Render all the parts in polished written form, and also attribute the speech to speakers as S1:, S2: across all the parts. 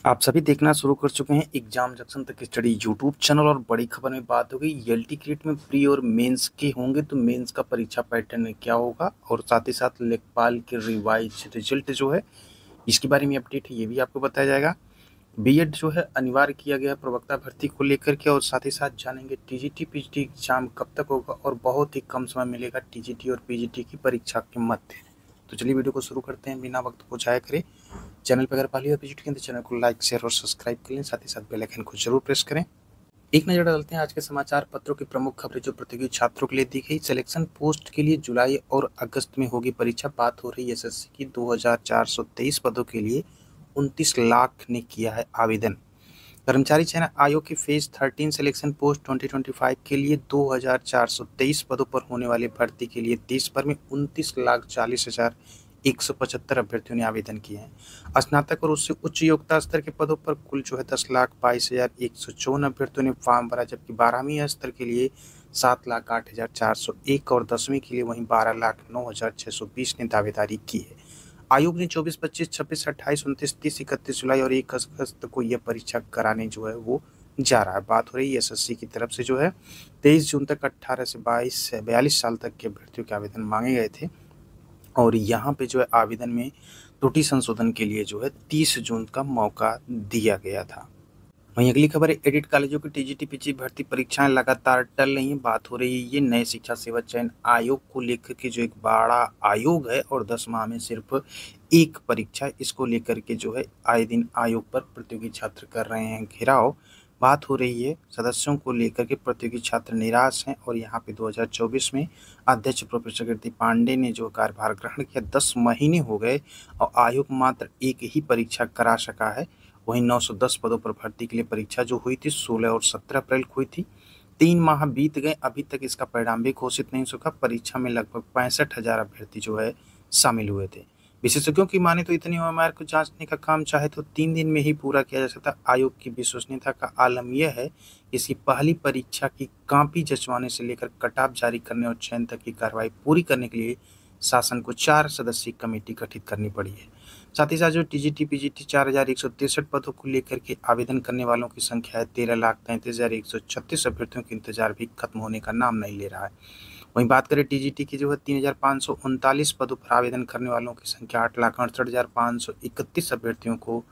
S1: आप सभी देखना शुरू कर चुके हैं एग्जाम जंक्शन तक स्टडी यूट्यूब चैनल। और बड़ी खबर में बात हो गई एलटी क्रेट में प्री और मेंस के होंगे, तो मेंस का परीक्षा पैटर्न क्या होगा और साथ ही साथ लेखपाल के रिवाइज रिजल्ट जो है इसके बारे में अपडेट है, ये भी आपको बताया जाएगा। बीएड जो है अनिवार्य किया गया है प्रवक्ता भर्ती को लेकर के, और साथ ही साथ जानेंगे टीजीटी पीजीटी एग्जाम कब तक होगा और बहुत ही कम समय मिलेगा टीजीटी और पीजीटी की परीक्षा के मध्य। तो चलिए वीडियो को शुरू करते हैं बिना वक्त को जाया करें। चैनल पर अगर पहली बार विजिट करें तो चैनल को लाइक शेयर और सब्सक्राइब कर लें, साथ ही साथ बेल आइकन को जरूर प्रेस करें। एक नजर डालते हैं आज के समाचार पत्रों की प्रमुख खबरें जो प्रतियोगी छात्रों के लिए दी गई। सिलेक्शन पोस्ट के लिए जुलाई और अगस्त में होगी परीक्षा। बात हो रही है एसएससी की। 2423 पदों के लिए 29 लाख ने किया है आवेदन। कर्मचारी चयन आयोग की फेज 13 सिलेक्शन पोस्ट 2025 के लिए 2423 पदों पर होने वाली भर्ती के लिए देश भर में 29,40,175 अभ्यर्थियों ने आवेदन किए हैं। स्नातक और उससे उच्च योग्यता स्तर के पदों पर कुल जो है 10,22,154 अभ्यर्थियों ने फॉर्म भरा, जबकि 12वीं स्तर के लिए 7,08,401 और 10वीं के लिए वहीं 12,09,620 ने दावेदारी की है। आयोग ने 24, 25, 26, 28, 29, 30, 31 जुलाई और 1 अगस्त को यह परीक्षा कराने जो है वो जा रहा है। बात हो रही है एसएससी की तरफ से जो है 23 जून तक 18 से 42 साल तक के अभ्यर्थियों के आवेदन मांगे गए थे, और यहाँ पे जो है आवेदन में त्रुटि संशोधन के लिए जो है 30 जून का मौका दिया गया था। वहीं अगली खबर है एडिट कॉलेजों की टीजीटी पीजी भर्ती परीक्षाएं लगातार टल रही हैं। बात हो रही है ये नए शिक्षा सेवा चयन आयोग को लेकर के, जो एक बड़ा आयोग है और 10 माह में सिर्फ एक परीक्षा, इसको लेकर के जो है आए दिन आयोग पर प्रतियोगी छात्र कर रहे हैं घेराव। बात हो रही है सदस्यों को लेकर के, प्रतियोगी छात्र निराश हैं और यहाँ पे 2024 में अध्यक्ष प्रोफेसर कीर्ति पांडे ने जो कार्यभार ग्रहण किया 10 महीने हो गए और आयोग मात्र एक ही परीक्षा करा सका है। वहीं 910 पदों पर भर्ती के लिए परीक्षा जो हुई थी 16 और 17 अप्रैल को हुई थी। 3 माह बीत गए, अभी तक इसका परिणाम भी घोषित नहीं हो सका। परीक्षा में लगभग 65,000 अभ्यर्थी जो है शामिल हुए थे। विशेषज्ञों की माने तो इतनी उम्मीद को जांचने का काम चाहे तो 3 दिन में ही पूरा किया जा सकता। आयोग की विश्वसनीयता का आलम यह है कि इसकी पहली परीक्षा की कॉपी जंचवाने से लेकर कटऑफ जारी करने और चयन तक की कार्रवाई पूरी करने के लिए शासन को 4 सदस्यीय कमेटी गठित करनी पड़ी है। साथ ही साथ जो टीजीटी पीजीटी 4,163 पदों को लेकर के आवेदन करने वालों की संख्या है 13,33,136 अभ्यर्थियों का इंतजार भी खत्म होने का नाम नहीं ले रहा है। वहीं बात करें टीजीटी की जो है 3,539 पदों पर आवेदन करने वालों की संख्या 8,68,531 अभ्यर्थियों को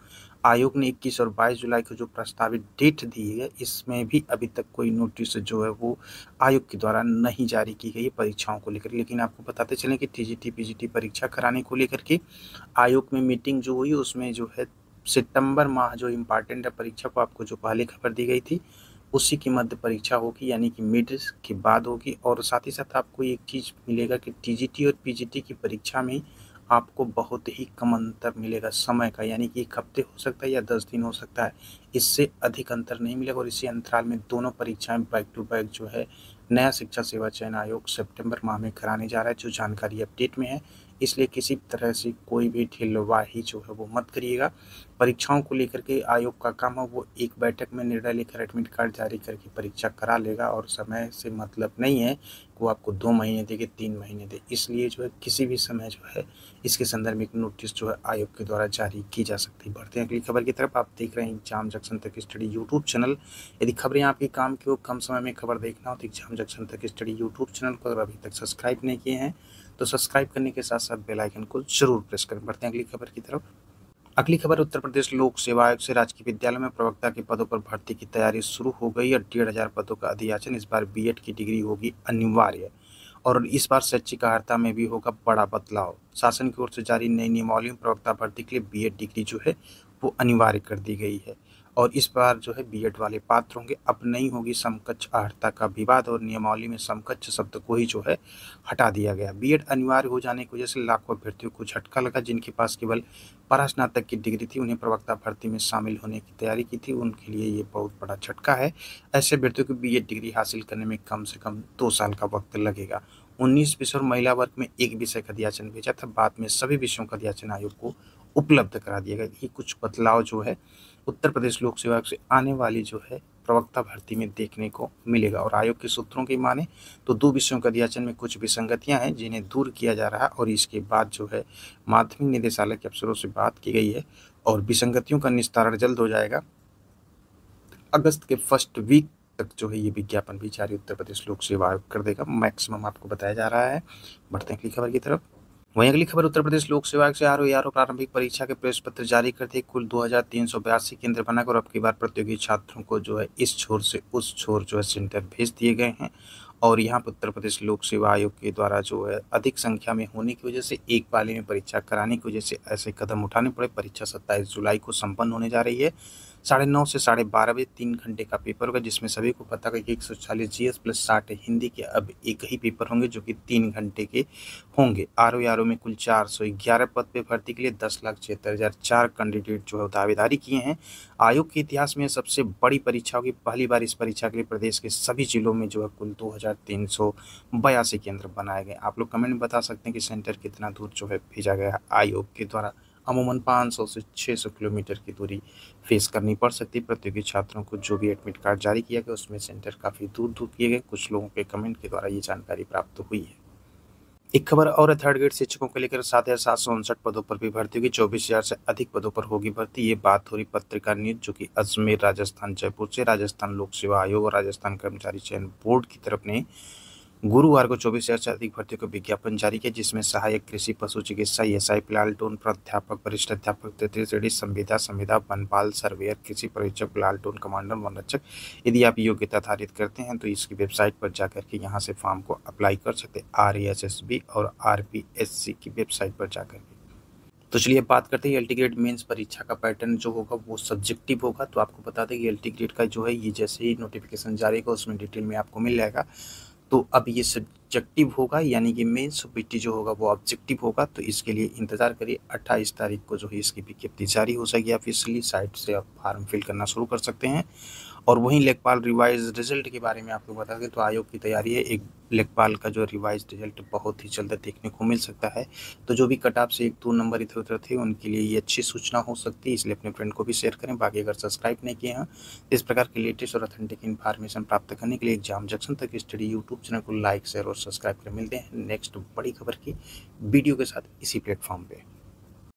S1: आयोग ने 21 और 22 जुलाई को जो प्रस्तावित डेट दी है, इसमें भी अभी तक कोई नोटिस जो है वो आयोग के द्वारा नहीं जारी की गई है परीक्षाओं को लेकर। लेकिन आपको बताते चलें कि टीजीटी पीजीटी परीक्षा कराने को लेकर के आयोग में मीटिंग जो हुई उसमें जो है सितंबर माह जो इम्पॉर्टेंट है परीक्षा को, आपको जो पहले खबर दी गई थी उसी की मध्य परीक्षा होगी, यानी कि मिड के बाद होगी। और साथ ही साथ आपको एक चीज़ मिलेगा कि टीजीटी और पीजीटी की परीक्षा में आपको बहुत ही कम अंतर मिलेगा समय का, यानी कि 1 हफ्ते हो सकता है या 10 दिन हो सकता है, इससे अधिक अंतर नहीं मिलेगा। और इसी अंतराल में दोनों परीक्षाएं बैक टू बैक जो है नया शिक्षा सेवा चयन आयोग सितंबर माह में कराने जा रहा है, जो जानकारी अपडेट में है। इसलिए किसी तरह से कोई भी ढिलवाही जो है वो मत करिएगा। परीक्षाओं को लेकर के आयोग का काम है वो एक बैठक में निर्णय लेकर एडमिट कार्ड जारी करके परीक्षा करा लेगा, और समय से मतलब नहीं है कि वो आपको 2 महीने दे कि 3 महीने दे। इसलिए जो है किसी भी समय जो है इसके संदर्भ में एक नोटिस जो है आयोग के द्वारा जारी की जा सकती है। बढ़ते हैं अगली खबर की तरफ। आप देख रहे हैं एग्जाम जंक्शन तक स्टडी यूट्यूब चैनल। यदि खबरें आपके काम की हो, कम समय में खबर देखना हो तो एग्जाम जंक्शन तक स्टडी यूट्यूब चैनल को अगर अभी तक सब्सक्राइब नहीं किए हैं तो सब्सक्राइब करने के साथ साथ बेल आइकन को जरूर प्रेस करें। बढ़ते हैं अगली खबर की तरफ। अगली खबर उत्तर प्रदेश लोक सेवा आयोग से राजकीय विद्यालय में प्रवक्ता के पदों पर भर्ती की तैयारी शुरू हो गई और 1,500 पदों का अधियाचन। इस बार बीएड की डिग्री होगी अनिवार्य, और इस बार शैक्षिक अर्हता में भी होगा बड़ा बदलाव। शासन की ओर से जारी नई नियमावली में प्रवक्ता भर्ती के लिए बीएड डिग्री जो है वो अनिवार्य कर दी गई है, और इस बार जो है बीएड वाले पात्र होंगे। अब नहीं होगी समकक्ष अर्हता का विवाद, और नियमावली में समकक्ष शब्द को ही जो है हटा दिया गया। बीएड अनिवार्य हो जाने की वजह से लाखों अभ्यर्थियों को झटका लगा। जिनके पास केवल परास्नातक की डिग्री थी, उन्हें प्रवक्ता भर्ती में शामिल होने की तैयारी की थी, उनके लिए ये बहुत बड़ा झटका है। ऐसे अभ्यर्थियों को बीएड डिग्री हासिल करने में कम से कम 2 साल का वक्त लगेगा। 19 विषय और महिला वर्ग में एक विषय का अध्याचन भेजा था, बाद में सभी विषयों का अध्याचन आयोग को उपलब्ध करा दिया गया। ये कुछ बदलाव जो है उत्तर प्रदेश लोक सेवा आयोग से आने वाली जो है प्रवक्ता भर्ती में देखने को मिलेगा। और आयोग के सूत्रों की माने तो 2 विषयों का अध्याचन में कुछ विसंगतियां हैं जिन्हें दूर किया जा रहा है, और इसके बाद जो है माध्यमिक निदेशालय के अफसरों से बात की गई है और विसंगतियों का निस्तारण जल्द हो जाएगा। अगस्त के फर्स्ट वीक तक जो है ये विज्ञापन भी जारी उत्तर प्रदेश लोक सेवा आयोग कर देगा, मैक्सिमम आपको बताया जा रहा है। बढ़ते हैं अगली खबर की तरफ। वहीं अगली खबर, उत्तर प्रदेश लोक सेवा आयोग से आरओ प्रारंभिक परीक्षा के प्रवेश पत्र जारी करते कुल 2382 केंद्र बनाकर अब की बार प्रतियोगी छात्रों को जो है इस छोर से उस छोर जो है सेंटर भेज दिए गए हैं। और यहाँ पर उत्तर प्रदेश लोक सेवा आयोग के द्वारा जो है अधिक संख्या में होने की वजह से एक पाली में परीक्षा कराने की वजह से ऐसे कदम उठाने पड़े। परीक्षा 27 जुलाई को संपन्न होने जा रही है। 9:30 से 12:30 बजे 3 घंटे का पेपर होगा, जिसमें सभी को पता है कि 140 जीएस प्लस 60 हिंदी के अब एक ही पेपर होंगे जो कि 3 घंटे के होंगे। आरओ में कुल 411 पद पे भर्ती के लिए 10,76,004 कैंडिडेट जो है दावेदारी किए हैं। आयोग के इतिहास में सबसे बड़ी परीक्षा होगी। पहली बार इस परीक्षा के लिए प्रदेश के सभी जिलों में जो है कुल 2382 केंद्र बनाए गए। आप लोग कमेंट में बता सकते हैं कि सेंटर कितना दूर जो है भेजा गया आयोग के द्वारा। अमूमन 500 से 600 किलोमीटर की दूरी फेस करनी पड़ सकती है प्रतियोगी छात्रों को। जो भी एडमिट कार्ड जारी किया गया उसमें सेंटर काफ़ी दूर दूर किए गए। कुछ लोगों के कमेंट के द्वारा ये जानकारी प्राप्त हुई है। एक खबर और थर्ड ग्रेड शिक्षकों को लेकर 7,759 पदों पर भी भर्ती होगी। 24,000 से अधिक पदों पर होगी भर्ती। ये बात हो रही पत्रिका न्यूज जो कि अजमेर राजस्थान जयपुर से राजस्थान लोक सेवा आयोग और राजस्थान कर्मचारी चयन बोर्ड की तरफ ने गुरुवार को 24,000 से अधिक भर्तियों का विज्ञापन जारी किया, जिसमें सहायक कृषि पशु चिकित्सा एसआई प्लाटून प्राध्यापक वरिष्ठ अध्यापक तृतीय श्रेणी संविदा वनपाल सर्वेयर कृषि पर्यवेक्षक प्लाटून कमांडर वनरक्षक। यदि आप योग्यता धारित करते हैं तो इसकी वेबसाइट पर जाकर के यहाँ से फॉर्म को अप्लाई कर सकते हैं। RASSB और RPSC की वेबसाइट पर जाकर के। तो चलिए बात करते हैं एलटी ग्रेड मेंस परीक्षा का पैटर्न जो होगा वो सब्जेक्टिव होगा। तो आपको बता दें कि एलटी ग्रेड का जो है ये जैसे ही नोटिफिकेशन जारी होगा उसमें डिटेल में आपको मिल जाएगा। तो अब ये सब्जेक्टिव होगा, यानी कि मेंस बीटी जो होगा वो ऑब्जेक्टिव होगा। तो इसके लिए इंतजार करिए, 28 तारीख को जो है इसकी विज्ञप्ति जारी हो जाएगी। ऑफिशियली साइट से आप फॉर्म फिल करना शुरू कर सकते हैं। और वहीं लेखपाल रिवाइज रिजल्ट के बारे में आपको बता दें तो आयोग की तैयारी है। एक लेखपाल का जो रिवाइज रिजल्ट बहुत ही जल्द देखने को मिल सकता है। तो जो भी कट ऑफ से 1-2 नंबर इधर उधर थे उनके लिए ये अच्छी सूचना हो सकती है, इसलिए अपने फ्रेंड को भी शेयर करें। बाकी अगर सब्सक्राइब नहीं किए हैं इस प्रकार के लेटेस्ट और ऑथेंटिक इन्फॉर्मेशन प्राप्त करने के लिए एग्जाम जंक्शन तक स्टडी यूट्यूब चैनल को लाइक शेयर और सब्सक्राइब करें। मिलते हैं नेक्स्ट बड़ी खबर की वीडियो के साथ इसी प्लेटफॉर्म पे।